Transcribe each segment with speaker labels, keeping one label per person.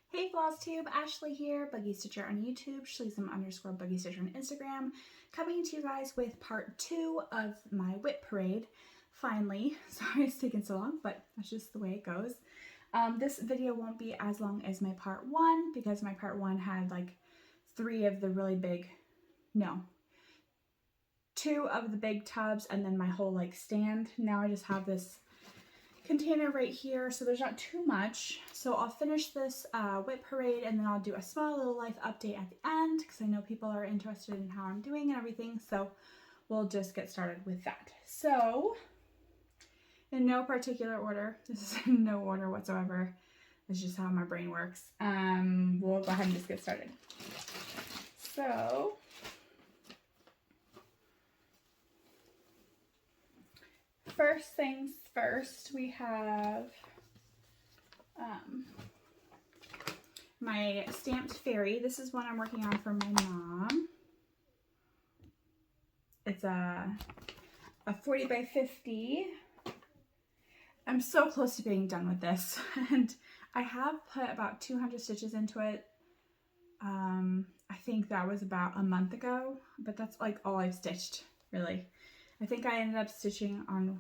Speaker 1: Hey FlossTube, Ashley here, Buggy Stitcher on YouTube, Schleesem_Buggy Stitcher on Instagram, coming to you guys with part 2 of my WIP Parade. Finally, sorry it's taken so long, but that's just the way it goes. This video won't be as long as my part 1 because my part 1 had like 2 of the big tubs and then my whole like stand. Now I just have this container right here, so there's not too much. So I'll finish this WIP Parade and then I'll do a small little life update at the end because I know people are interested in how I'm doing and everything, so we'll just get started with that. So in no particular order, this is in no order whatsoever, it's just how my brain works. We'll go ahead and just get started. So first things first, we have my stamped fairy. This is one I'm working on for my mom. It's a 40 by 50. I'm so close to being done with this, and I have put about 200 stitches into it. I think that was about a month ago, but that's like all I've stitched, really. I think I ended up stitching on the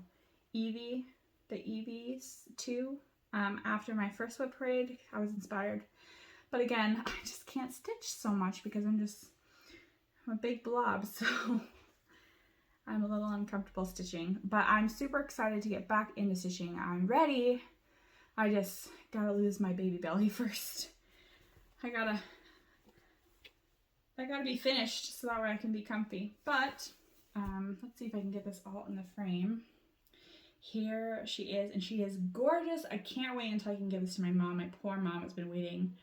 Speaker 1: Eevees too. After my first WIP Parade, I was inspired. But again, I just can't stitch so much because I'm a big blob, so I'm a little uncomfortable stitching. But I'm super excited to get back into stitching. I'm ready. I just gotta lose my baby belly first. I gotta be finished so that way I can be comfy. But let's see if I can get this all in the frame. Here she is, and she is gorgeous. I can't wait until I can give this to my mom. My poor mom has been waiting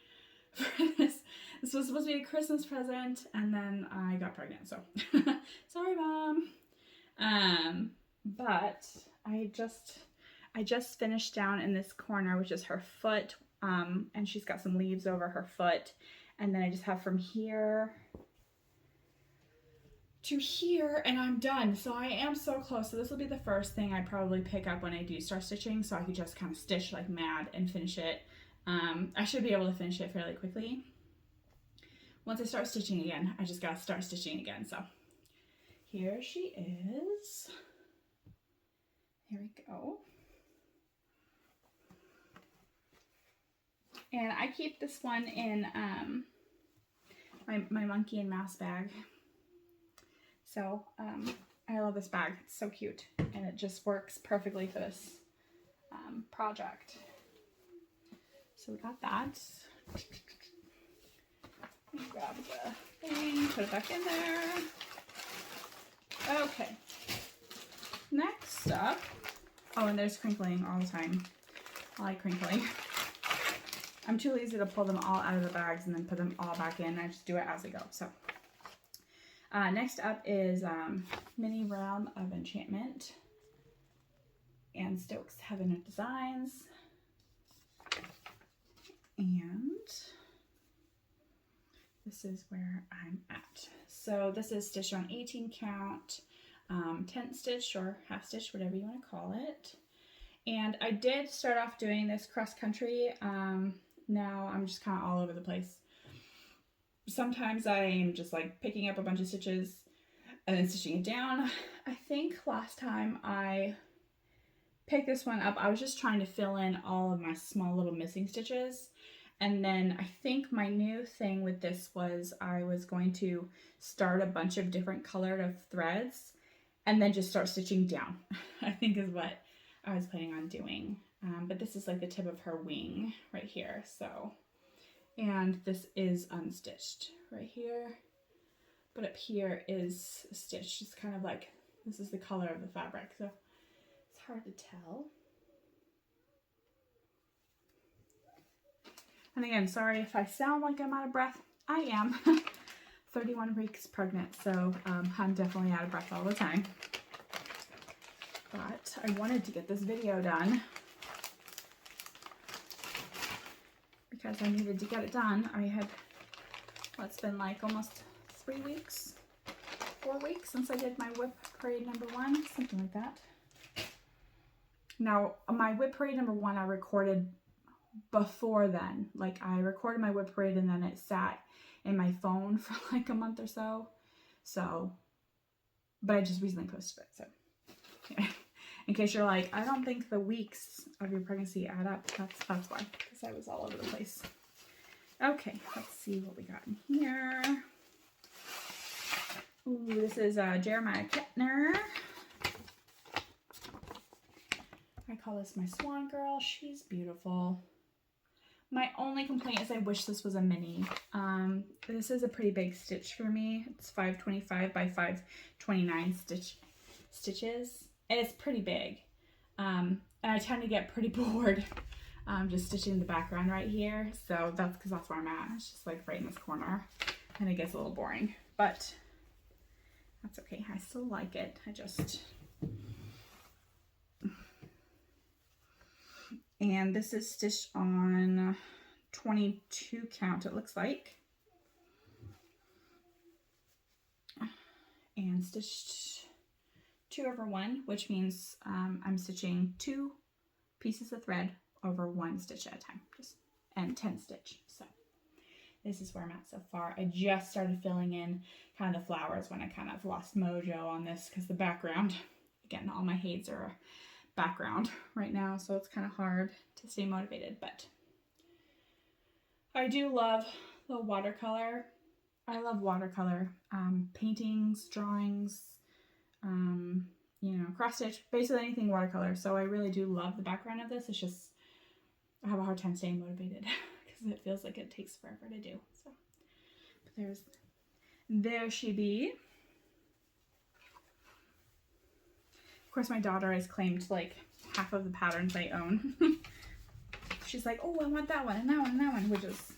Speaker 1: for this. This was supposed to be a Christmas present, and then I got pregnant, so sorry, Mom. But I just finished down in this corner, which is her foot, and she's got some leaves over her foot, and then I just have from here to here and I'm done. So I am so close. So this will be the first thing I probably pick up when I do start stitching, so I could just kind of stitch like mad and finish it. I should be able to finish it fairly quickly. Once I start stitching again, I just gotta start stitching again. So here she is. Here we go. And I keep this one in my monkey and mouse bag. So I love this bag. It's so cute, and it just works perfectly for this project. So we got that. Grab the thing, put it back in there. Okay. Next up, oh, and there's crinkling all the time. I like crinkling. I'm too lazy to pull them all out of the bags and then put them all back in. I just do it as I go. So. Next up is Mini Realm of Enchantment and Stokes Heaven of Designs. And this is where I'm at. So this is stitched on 18 count, 10 stitch or half stitch, whatever you want to call it. And I did start off doing this cross country. Now I'm just kind of all over the place. Sometimes I am just like picking up a bunch of stitches and then stitching it down. I think last time I picked this one up, I was just trying to fill in all of my small little missing stitches. And then I think my new thing with this was I was going to start a bunch of different colored threads and then just start stitching down, I think is what I was planning on doing. But this is like the tip of her wing right here, so. And this is unstitched right here, but up here is stitched. It's kind of like, this is the color of the fabric, so it's hard to tell. And again, sorry if I sound like I'm out of breath. I am. 31 weeks pregnant, so I'm definitely out of breath all the time. But I wanted to get this video done because I needed to get it done. I had, well, it's been like almost 3 weeks, 4 weeks since I did my WIP Parade #1, something like that. Now, my WIP Parade #1 I recorded before then. Like I recorded my WIP Parade and then it sat in my phone for like a month or so. So, but I just recently posted it. So yeah. In case you're like, I don't think the weeks of your pregnancy add up. That's why, because I was all over the place. Okay, let's see what we got in here. Ooh, this is Jeremiah Kettner. I call this my Swan Girl. She's beautiful. My only complaint is I wish this was a mini. This is a pretty big stitch for me. It's 525 by 529 stitches. And it's pretty big. And I tend to get pretty bored just stitching the background right here. So that's because that's where I'm at. It's just like right in this corner. And it gets a little boring. But that's okay. I still like it. And this is stitched on 22 count, it looks like. And stitched 2 over 1, which means I'm stitching 2 pieces of thread over 1 stitch at a time, and 10 stitch. So this is where I'm at so far. I just started filling in kind of the flowers when I kind of lost mojo on this because the background, again, all my heids are background right now, so it's kind of hard to stay motivated, but I do love the watercolor. I love watercolor paintings, drawings, you know, cross stitch, basically anything watercolor. So I really do love the background of this. It's just I have a hard time staying motivated because it feels like it takes forever to do. So but there she be. Of course, my daughter has claimed like half of the patterns I own. She's like, oh, I want that one and that one and that one, which is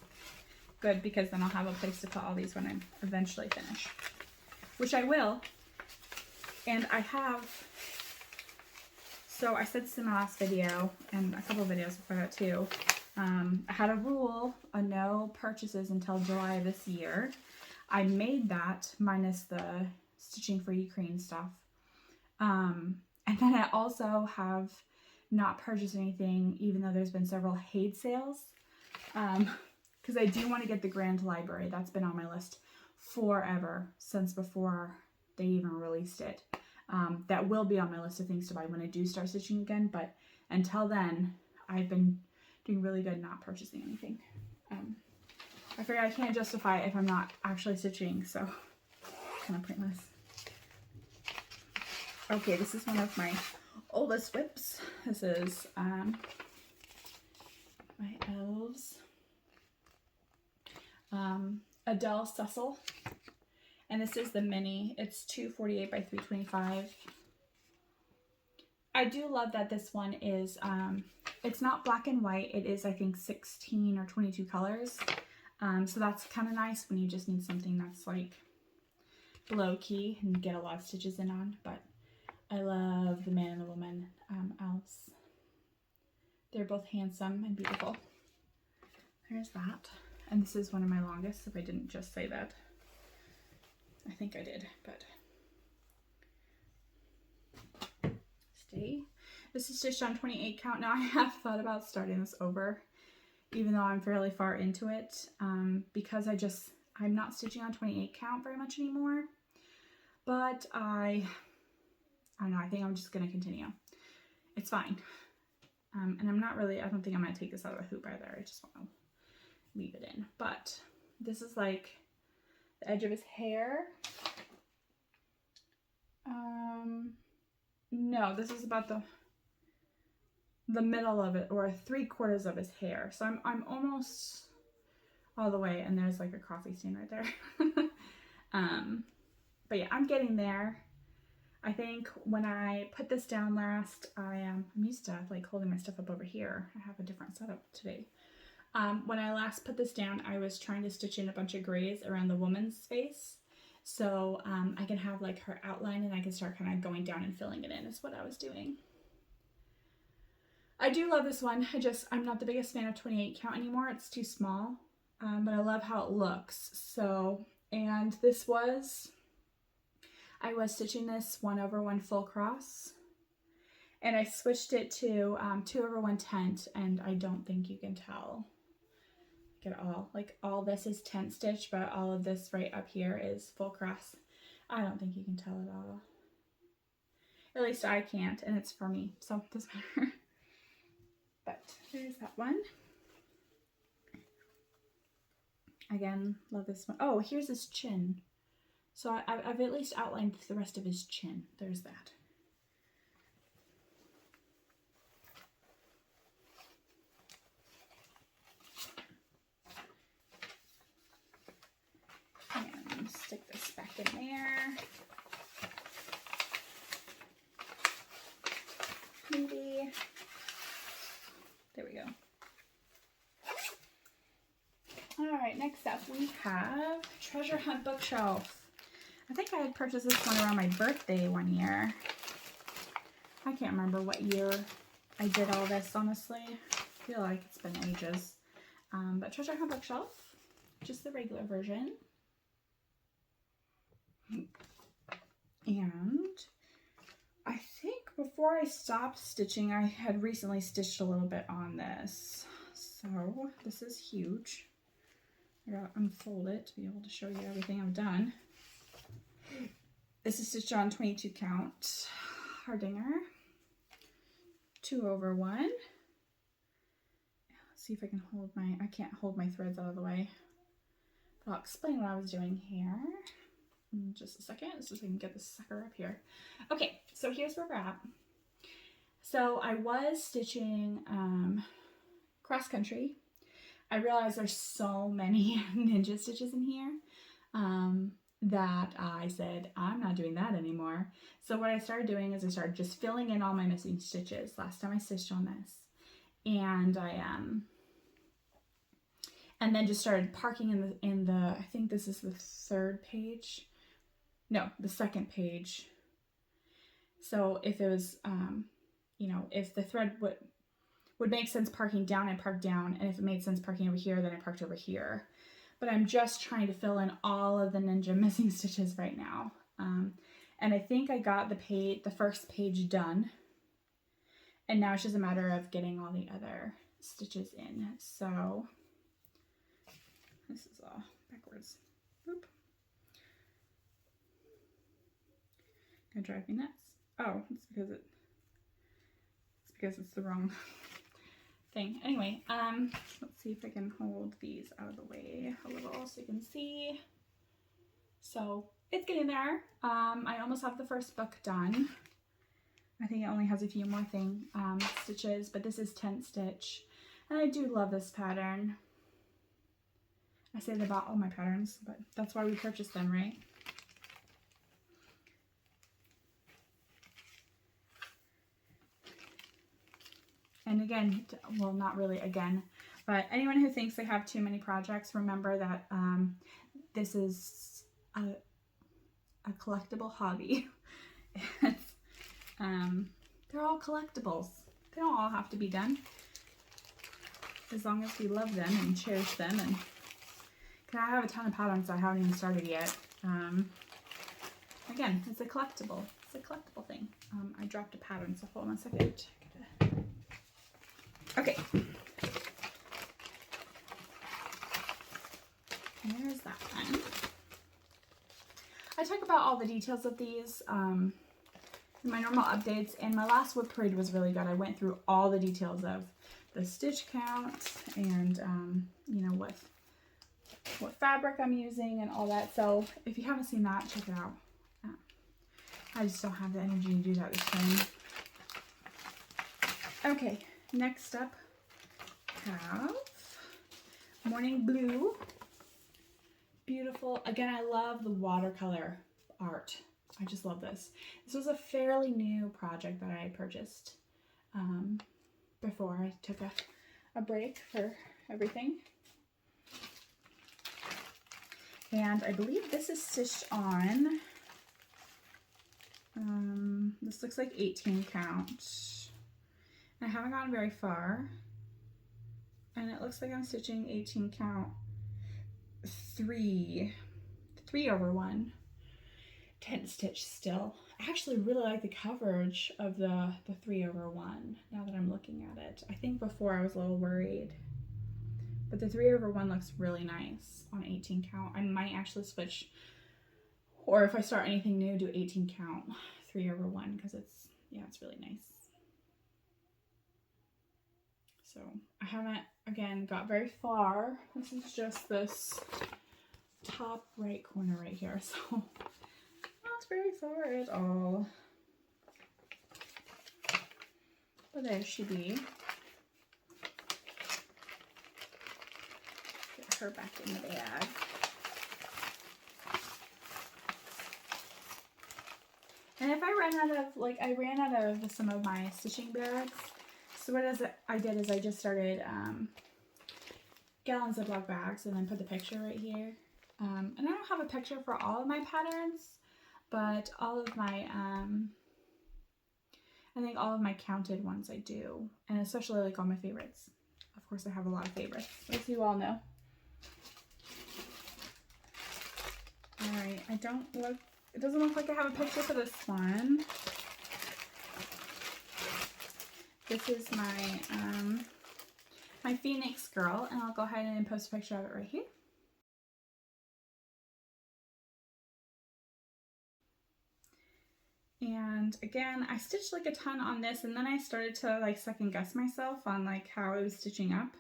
Speaker 1: good because then I'll have a place to put all these when I eventually finish, which I will. And I have, so I said this in my last video and a couple of videos before that too. I had a rule, a no purchases until July of this year. I made that minus the stitching for Ukraine stuff. And then I also have not purchased anything, even though there's been several Haid sales. Because I do want to get the Grand Library. That's been on my list forever, since before they even released it. That will be on my list of things to buy when I do start stitching again. But until then, I've been doing really good not purchasing anything. I figure I can't justify it if I'm not actually stitching, so kind of pointless. Okay, this is one of my oldest WIPs. This is my Elves. Adele Cecil. And this is the mini. It's 248 by 325. I do love that this one is, it's not black and white. It is, I think, 16 or 22 colors. So that's kind of nice when you just need something that's like low key and get a lot of stitches in on. But I love the man and the woman Elves. They're both handsome and beautiful. There's that. And this is one of my longest, if I didn't just say that. I think I did, but stay. This is stitched on 28 count. Now I have thought about starting this over, even though I'm fairly far into it, because I'm not stitching on 28 count very much anymore. But I don't know, I think I'm just going to continue. It's fine. And I don't think I'm going to take this out of a hoop either. I just want to leave it in. But this is like the edge of his hair. No, this is about the middle of it, or 3/4 of his hair. So I'm almost all the way, and there's like a coffee stain right there. But yeah, I'm getting there. I think when I put this down last, I'm used to like holding my stuff up over here. I have a different setup today. When I last put this down, I was trying to stitch in a bunch of grays around the woman's face. So I can have like her outline and I can start kind of going down and filling it in is what I was doing. I do love this one. I'm not the biggest fan of 28 count anymore. It's too small, but I love how it looks. So, and I was stitching this 1/1 full cross. And I switched it to 2/1 tent, and I don't think you can tell at all. Like all this is tent stitch, but all of this right up here is full cross. I don't think you can tell at all. At least I can't, and it's for me, so it doesn't matter. But there's that one. Again, love this one. Oh, here's his chin. So I've at least outlined the rest of his chin. There's that. And stick this back in there. Maybe. There we go. All right, next up we have Treasure Hunt Bookshelf. I think I had purchased this one around my birthday one year. I can't remember what year I did all this, honestly. I feel like it's been ages. But Treasure Hunt Bookshelf, just the regular version. And I think before I stopped stitching, I had recently stitched a little bit on this. So this is huge. I gotta unfold it to be able to show you everything I've done. This is stitched on 22 count Hardinger, 2/1. Let's see if I can hold I can't hold my threads out of the way. But I'll explain what I was doing here in just a second, so we can get this sucker up here. Okay, so here's where we're at. So I was stitching cross country. I realized there's so many ninja stitches in here that I said, I'm not doing that anymore. So what I started doing is I started just filling in all my missing stitches. Last time I stitched on this. And and then just started parking in the I think this is the third page. No, the second page. So if it was, you know, if the thread would make sense parking down, I parked down, and if it made sense parking over here, then I parked over here. But I'm just trying to fill in all of the ninja missing stitches right now. And I think I got the first page done. And now it's just a matter of getting all the other stitches in. So this is all backwards. Boop. Gonna drive me nuts. Oh, it's because it's the wrong thing. Anyway, let's see if I can hold these out of the way a little so you can see. So it's getting there. I almost have the first book done. I think it only has a few more stitches, but this is tent stitch, and I do love this pattern. I say they bought all my patterns, but that's why we purchased them, right? And again, well, not really again, but anyone who thinks they have too many projects, remember that this is a collectible hobby. They're all collectibles. They don't all have to be done. As long as we love them and cherish them. And I have a ton of patterns I haven't even started yet. Again, it's a collectible. It's a collectible thing. I dropped a pattern, so hold on a second. Okay. There's that one. I talk about all the details of these in my normal updates, and my last WIP Parade was really good. I went through all the details of the stitch count and you know, what fabric I'm using and all that. So if you haven't seen that, check it out. I just don't have the energy to do that this time. Okay, next up we have Morning Blue. Beautiful. Again, I love the watercolor art. I just love this. This was a fairly new project that I purchased before I took a break for everything. And I believe this is stitched on, this looks like 18 count. I haven't gone very far. And it looks like I'm stitching 18 count 3/1 tent stitch still. I actually really like the coverage of the 3/1 now that I'm looking at it. I think before I was a little worried, but the 3/1 looks really nice on 18 count. I might actually switch, or if I start anything new, do 18 count 3/1 because it's really nice. So I haven't, again, got very far. This is just this top right corner right here, so not very far at all. But there she be. Get her back in the bag. And if I ran out of, like, I ran out of some of my stitching bags, so what I did is I just started gallons of Ziploc bags and then put the picture right here. And I don't have a picture for all of my patterns, but all of my, I think all of my counted ones I do, and especially like all my favorites. Of course I have a lot of favorites, as you all know. Alright, it doesn't look like I have a picture for this one. This is my, my Phoenix Girl, and I'll go ahead and post a picture of it right here. And again, I stitched like a ton on this, and then I started to like second guess myself on like how I was stitching up.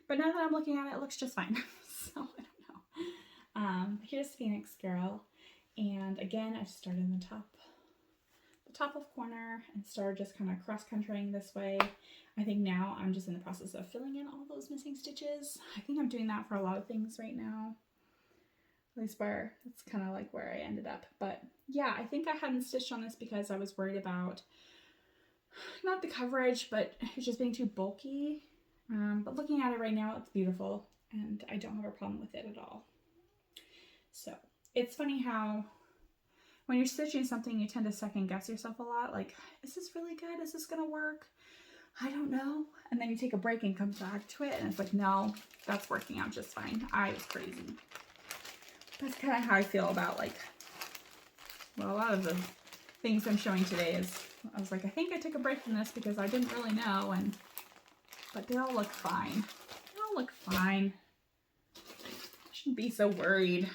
Speaker 1: But now that I'm looking at it, it looks just fine. So I don't know. Here's Phoenix Girl, and again, I just started in the top of corner and started just kind of cross-countrying this way. I think now I'm just in the process of filling in all those missing stitches. I think I'm doing that for a lot of things right now. At least that's kind of like where I ended up. But yeah, I think I hadn't stitched on this because I was worried about not the coverage, but it's just being too bulky. But looking at it right now, it's beautiful and I don't have a problem with it at all. So it's funny how when you're stitching something, you tend to second guess yourself a lot. Like, is this really good? Is this gonna work? I don't know. And then you take a break and come back to it and it's like, no, that's working out just fine. I was crazy. That's kind of how I feel about like, well, a lot of the things I'm showing today is, I was like, I think I took a break from this because I didn't really know, but they all look fine. They all look fine. I shouldn't be so worried.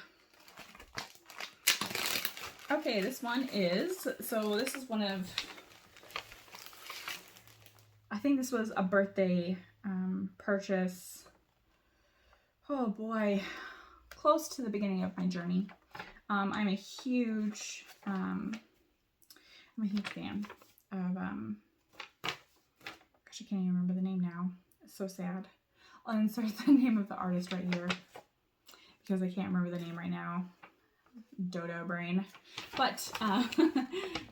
Speaker 1: Okay, this one is, so this is one of, I think this was a birthday purchase. Oh boy, close to the beginning of my journey. I'm a huge fan of, gosh, I can't even remember the name now. It's so sad. I'll insert the name of the artist right here because I can't remember the name right now. Dodo brain. But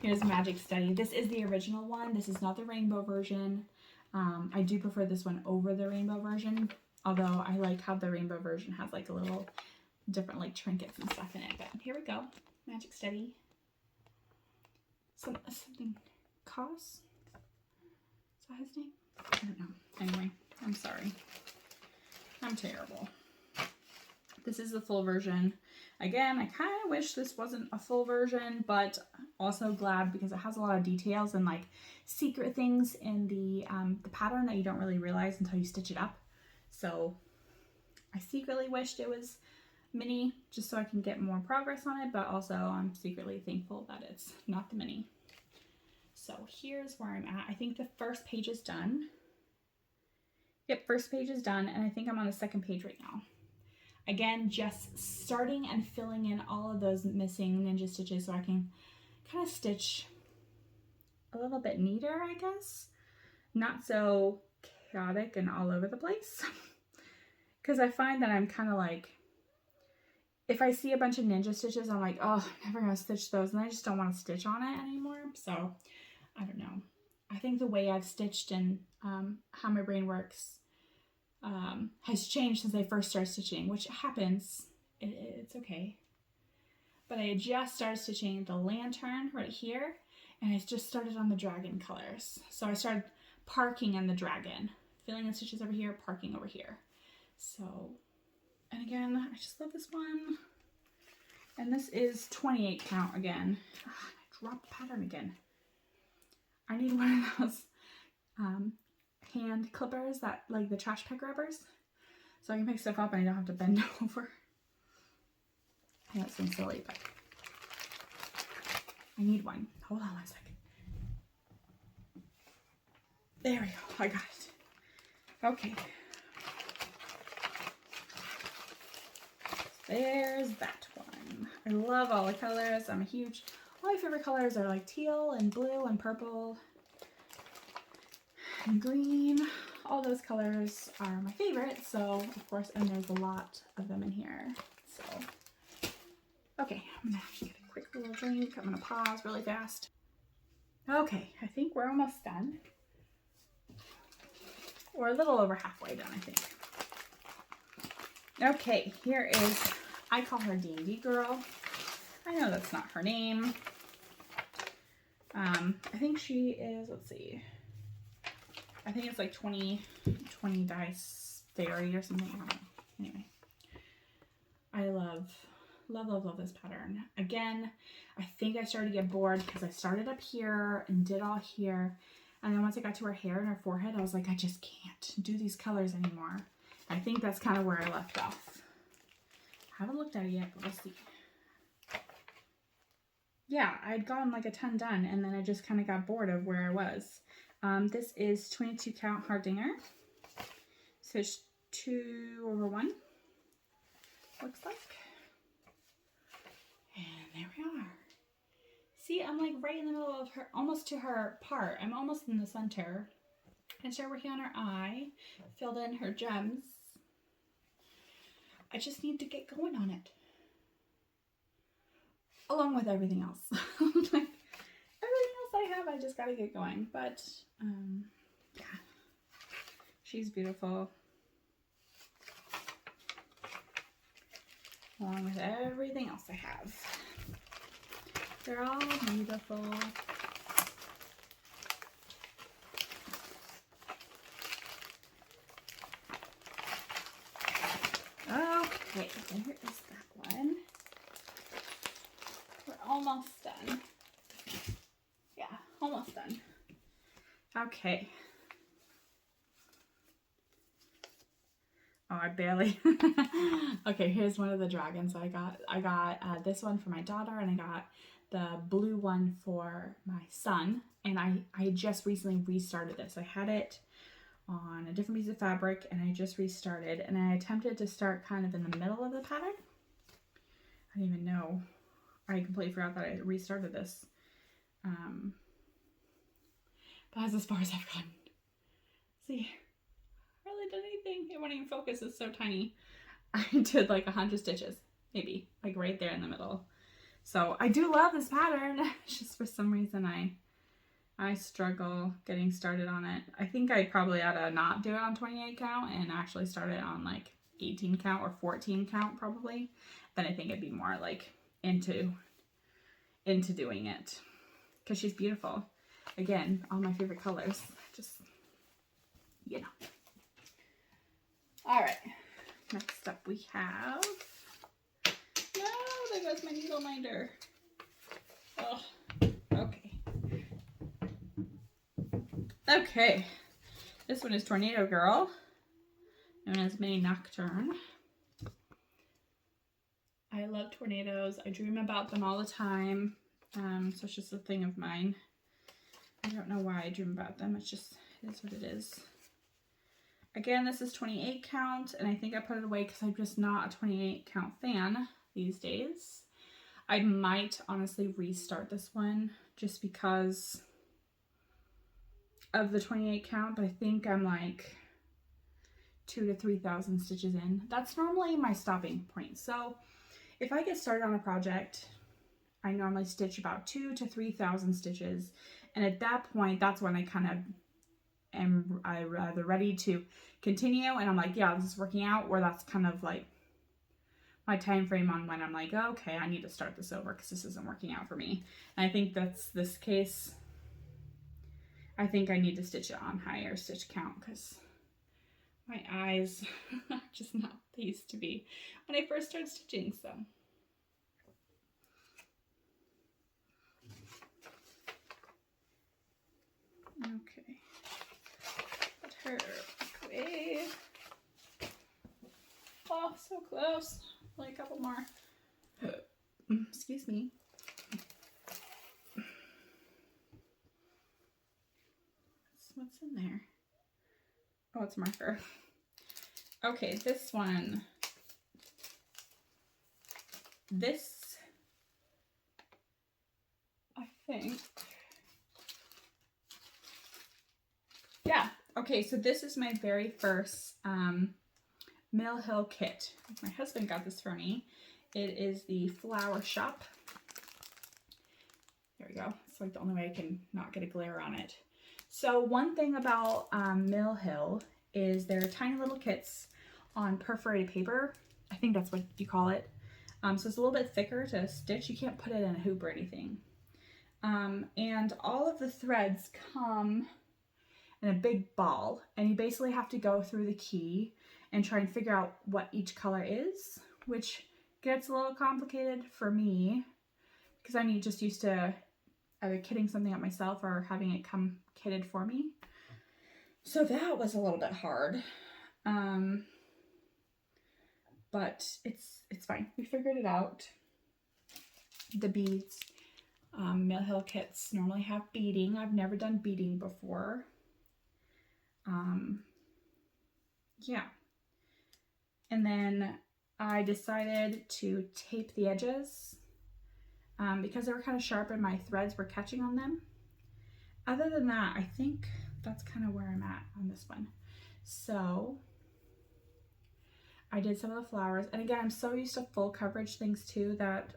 Speaker 1: here's Magic Study. This is the original one. This is not the rainbow version. I do prefer this one over the rainbow version, although I like how the rainbow version has like a little different like trinkets and stuff in it. But here we go. Magic Study. Something Koss? Is that his name? I don't know. Anyway, I'm sorry. I'm terrible. This is the full version. Again, I kind of wish this wasn't a full version, but also glad because it has a lot of details and like secret things in the pattern that you don't really realize until you stitch it up. So I secretly wished it was mini just so I can get more progress on it, but also I'm secretly thankful that it's not the mini. So here's where I'm at. I think the first page is done. Yep, first page is done, and I think I'm on the second page right now. Again, just starting and filling in all of those missing ninja stitches so I can kind of stitch a little bit neater, I guess. Not so chaotic and all over the place. Because I find that I'm kind of like, if I see a bunch of ninja stitches, I'm like, oh, I'm never going to stitch those, and I just don't want to stitch on it anymore. So, I don't know. I think the way I've stitched and how my brain works has changed since I first started stitching, which happens. It's okay. But I had just started stitching the lantern right here, and I just started on the dragon colors. So I started parking in the dragon, filling in the stitches over here, parking over here. So, and again, I just love this one. And this is 28 count again. I dropped the pattern again. I need one of those hand clippers that, like the trash pick rubbers, so I can pick stuff up and I don't have to bend over. I know it seems silly, but I need one. Hold on 1 second. There we go. I got it. Okay. There's that one. I love all the colors. I'm a huge, all my favorite colors are like teal and blue and purple and green. All those colors are my favorite. So of course, and there's a lot of them in here. So, okay, I'm gonna have to get a quick little drink. I'm gonna pause really fast. Okay, I think we're almost done. We're a little over halfway done, I think. Okay, here is, I call her D&D Girl. I know that's not her name. I think she is, let's see. I think it's like 20 dice fairy or something. I don't know. Anyway. I love this pattern. Again, I think I started to get bored because I started up here and did all here. And then once I got to her hair and her forehead, I was like, I just can't do these colors anymore. I think that's kind of where I left off. I haven't looked at it yet, but we'll see. Yeah, I'd gotten like a ton done, and then I just kind of got bored of where I was. This is 22 count Hardinger. So it's 2/1, looks like. And there we are. See, I'm like right in the middle of her, almost to her part. I'm almost in the center. I started working on her eye, filled in her gems. I just need to get going on it. Along with everything else. Like, everything else I have, I just gotta get going. But, yeah. She's beautiful. Along with everything else I have. They're all beautiful. Okay, there is that one. We're almost done. Yeah, almost done. Okay. Oh, I barely. Okay, here's one of the dragons I got. I got this one for my daughter, and I got the blue one for my son. And I just recently restarted this. I had it on a different piece of fabric, and I just restarted. And I attempted to start kind of in the middle of the pattern. I didn't even know. I completely forgot that I restarted this. But that's as far as I've gotten. See, I hardly did anything. It won't even focus. It's so tiny. I did like 100 stitches, maybe, like right there in the middle. So I do love this pattern. It's just for some reason I struggle getting started on it. I think I probably ought to not do it on 28 count and actually start it on like 18 count or 14 count probably. Then I think it'd be more like into doing it, because she's beautiful. Again, all my favorite colors. Just, you know. All right. Next up we have. No, there goes my needle minder. Oh, okay. Okay. This one is Tornado Girl, known as May Nocturne. I love tornadoes. I dream about them all the time. So it's just a thing of mine. I don't know why I dream about them. It's just, it is what it is. Again, this is 28 count, and I think I put it away because I'm just not a 28 count fan these days. I might honestly restart this one just because of the 28 count, but I think I'm like 2,000 to 3,000 stitches in. That's normally my stopping point. So if I get started on a project, I normally stitch about 2,000 to 3,000 stitches. And at that point, that's when I kind of am either ready to continue and I'm like, yeah, this is working out, or that's kind of like my time frame on when I'm like, oh, okay, I need to start this over because this isn't working out for me. And I think that's this case. I think I need to stitch it on higher stitch count because my eyes are just not what they used to be when I first started stitching. So Okay. Put her away. Oh, so close. Like a couple more. Excuse me. What's in there? Oh, it's marker. Okay, this one. This, I think. Yeah. Okay, so this is my very first Mill Hill kit. My husband got this for me. It is the Flower Shop. There we go. It's like the only way I can not get a glare on it. So one thing about Mill Hill is they're tiny little kits on perforated paper. I think that's what you call it. So it's a little bit thicker to stitch. You can't put it in a hoop or anything. And all of the threads come in a big ball, and you basically have to go through the key and try and figure out what each color is, which gets a little complicated for me because I'm just used to either kitting something up myself or having it come kitted for me. So that was a little bit hard. But it's fine. We figured it out. The beads, Mill Hill kits normally have beading. I've never done beading before. Yeah. And then I decided to tape the edges because they were kind of sharp and my threads were catching on them. Other than that, I think that's kind of where I'm at on this one. So I did some of the flowers, and again, I'm so used to full coverage things too that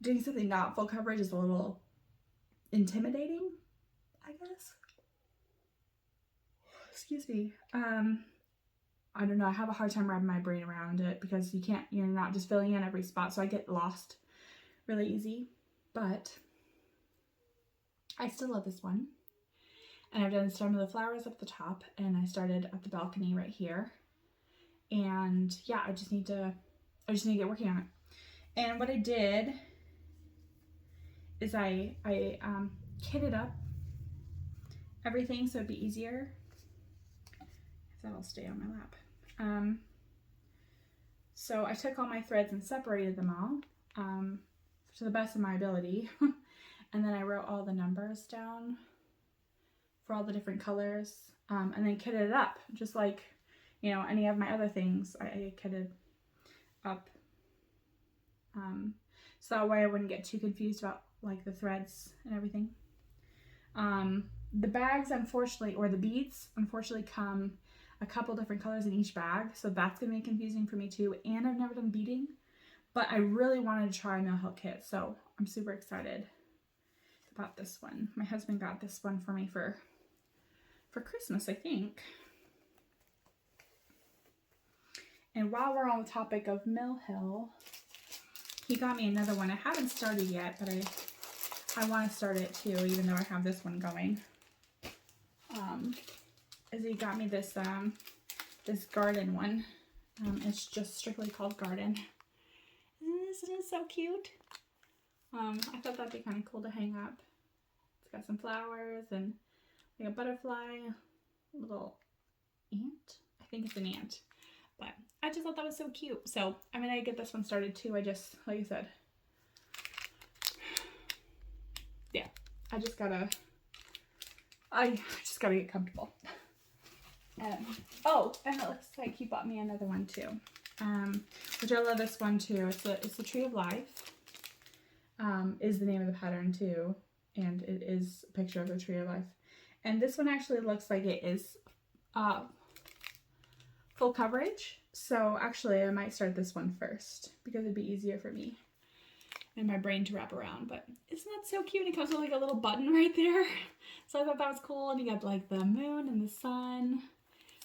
Speaker 1: doing something not full coverage is a little intimidating, I guess. Excuse me. I don't know, I have a hard time wrapping my brain around it because you're not just filling in every spot, so I get lost really easy, but I still love this one. And I've done some of the flowers up the top, and I started at the balcony right here. And yeah, I just need to get working on it. And what I did is I kitted up everything so it'd be easier. That'll stay on my lap. So I took all my threads and separated them all to the best of my ability. And then I wrote all the numbers down for all the different colors, and then kitted it up just like, you know, any of my other things. I kitted up so that way I wouldn't get too confused about like the threads and everything. The bags, unfortunately, or the beads, unfortunately, come a couple different colors in each bag, so that's gonna be confusing for me too. And I've never done beading, but I really wanted to try Mill Hill kit, so I'm super excited about this one. My husband got this one for me for Christmas, I think. And while we're on the topic of Mill Hill, he got me another one. I haven't started yet, but I want to start it too, even though I have this one going. Is he got me this this garden one. It's just strictly called Garden. Isn't it so cute? I thought that'd be kind of cool to hang up. It's got some flowers and like a butterfly, a little ant. I think it's an ant. But I just thought that was so cute. So I'm gonna get this one started too. Like I said, yeah, I just gotta get comfortable. Oh, and it looks like he bought me another one too, which I love this one too. It's the Tree of Life. Is the name of the pattern too, and it is a picture of the Tree of Life. And this one actually looks like it is full coverage. So actually I might start this one first because it'd be easier for me and my brain to wrap around. But isn't that so cute? It comes with like a little button right there. So I thought that was cool. And you got like the moon and the sun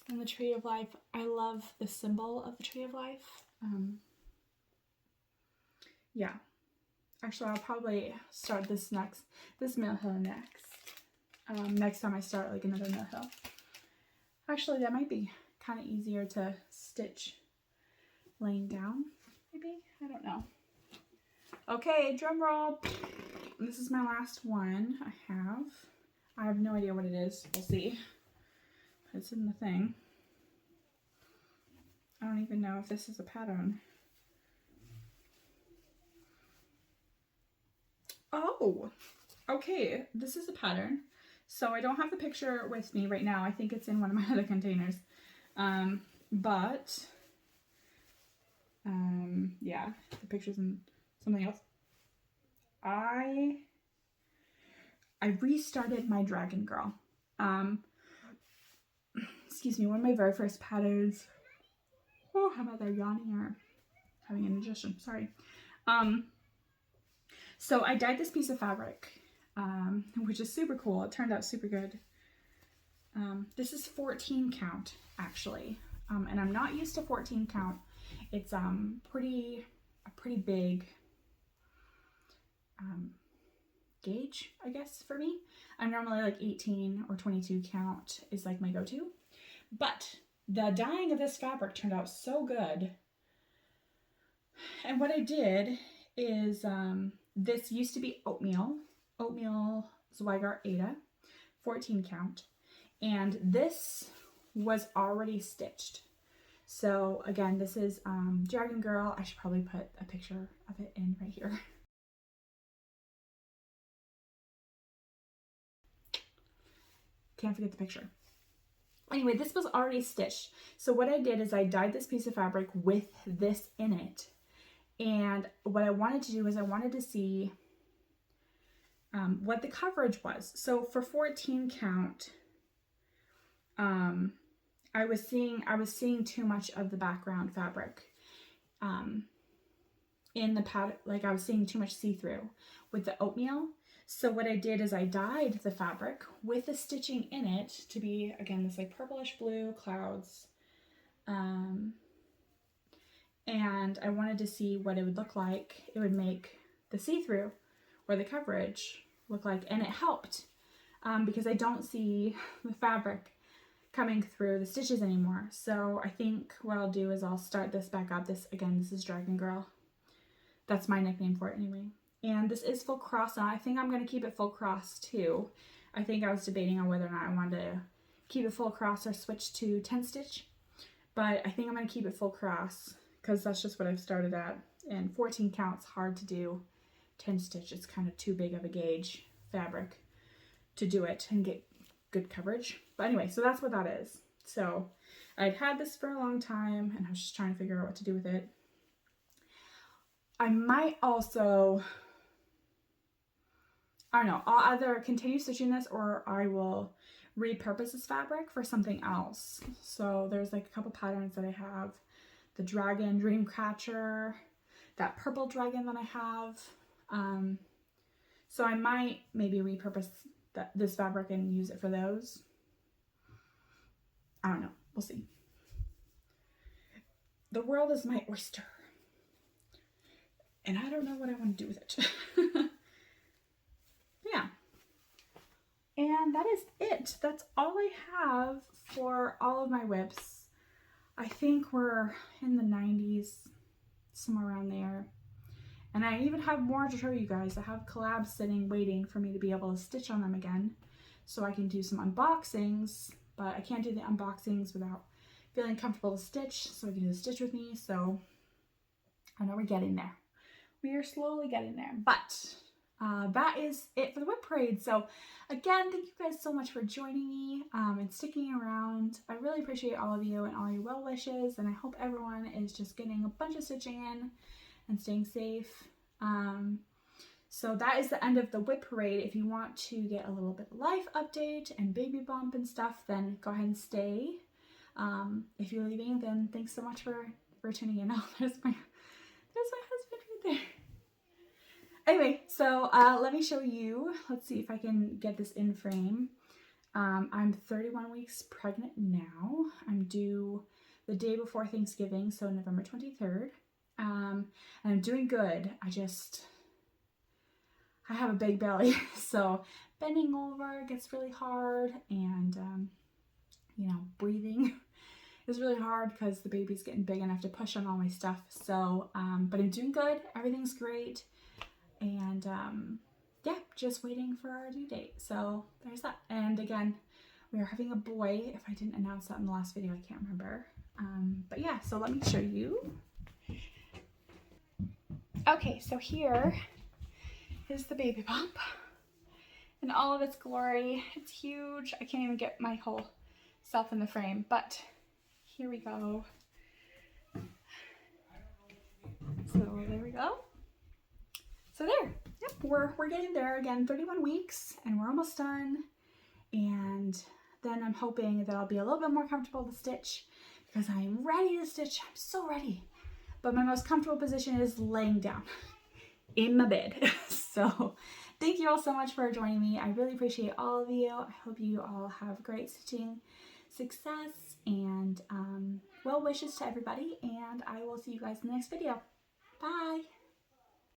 Speaker 1: and the Tree of Life. I love the symbol of the Tree of Life. Yeah. Actually, I'll probably start this Mill Hill next. Next time I start like another Mill Hill. Actually, that might be kind of easier to stitch laying down, maybe? I don't know. Okay, drum roll. This is my last one I have. I have no idea what it is. We'll see. It's in the thing. I don't even know if this is a pattern. Oh, okay. This is a pattern. So I don't have the picture with me right now. I think it's in one of my other containers. Yeah, the picture's in something else. I restarted my Dragon Girl. Excuse me, one of my very first patterns. Oh, how about that, yawning or having an indigestion? Sorry. So I dyed this piece of fabric, which is super cool. It turned out super good. This is 14 count, actually. And I'm not used to 14 count. It's a pretty big gauge, I guess, for me. I'm normally like 18 or 22 count is like my go-to. But the dyeing of this fabric turned out so good. And what I did is, this used to be oatmeal Zweigart Ada, 14 count. And this was already stitched. So again, this is Dragon Girl. I should probably put a picture of it in right here. Can't forget the picture. Anyway, this was already stitched. So what I did is I dyed this piece of fabric with this in it. And what I wanted to do is I wanted to see what the coverage was. So for 14 count, I was seeing too much of the background fabric in the pattern. Like I was seeing too much see-through with the oatmeal. So what I did is I dyed the fabric with the stitching in it to be, again, this like purplish blue clouds. And I wanted to see what it would look like. It would make the see-through or the coverage look like, and it helped because I don't see the fabric coming through the stitches anymore. So I think what I'll do is I'll start this back up. This is Dragon Girl. That's my nickname for it anyway. And this is full cross, and I think I'm going to keep it full cross too. I think I was debating on whether or not I wanted to keep it full cross or switch to 10 stitch, but I think I'm going to keep it full cross because that's just what I've started at. And 14 count's hard to do 10 stitch. It's kind of too big of a gauge fabric to do it and get good coverage. But anyway, so that's what that is. So I'd had this for a long time and I was just trying to figure out what to do with it. I might also, I don't know, I'll either continue stitching this or I will repurpose this fabric for something else. So there's like a couple patterns that I have. The dragon Dreamcatcher, that purple dragon that I have. So I might maybe repurpose this fabric and use it for those. I don't know. We'll see. The world is my oyster. And I don't know what I want to do with it. Yeah. And that is it. That's all I have for all of my WIPs. I think we're in the 90s, somewhere around there. And I even have more to show you guys. I have collabs sitting waiting for me to be able to stitch on them again. So I can do some unboxings, but I can't do the unboxings without feeling comfortable to stitch. So I can do the stitch with me. So I know we're getting there. We are slowly getting there. But that is it for the WIP Parade. So again, thank you guys so much for joining me and sticking around. I really appreciate all of you and all your well wishes. And I hope everyone is just getting a bunch of stitching in and staying safe. So that is the end of the WIP Parade. If you want to get a little bit of life update and baby bump and stuff, then go ahead and stay. If you're leaving, then thanks so much for tuning in. Oh, there's my husband right there. Anyway, so let me show you. Let's see if I can get this in frame. I'm 31 weeks pregnant now. I'm due the day before Thanksgiving, so November 23rd. And I'm doing good. I have a big belly, so bending over gets really hard, and you know, breathing is really hard because the baby's getting big enough to push on all my stuff. So but I'm doing good. Everything's great. And yeah, just waiting for our due date. So there's that. And again, we are having a boy. If I didn't announce that in the last video, I can't remember. But yeah, so let me show you. Okay, so here is the baby bump in all of its glory. It's huge. I can't even get my whole self in the frame, but here we go. So there we go. So there, yep, we're getting there. Again, 31 weeks and we're almost done. And then I'm hoping that I'll be a little bit more comfortable to stitch because I am ready to stitch. I'm so ready. But my most comfortable position is laying down in my bed. So thank you all so much for joining me. I really appreciate all of you. I hope you all have great stitching success and well wishes to everybody. And I will see you guys in the next video. Bye.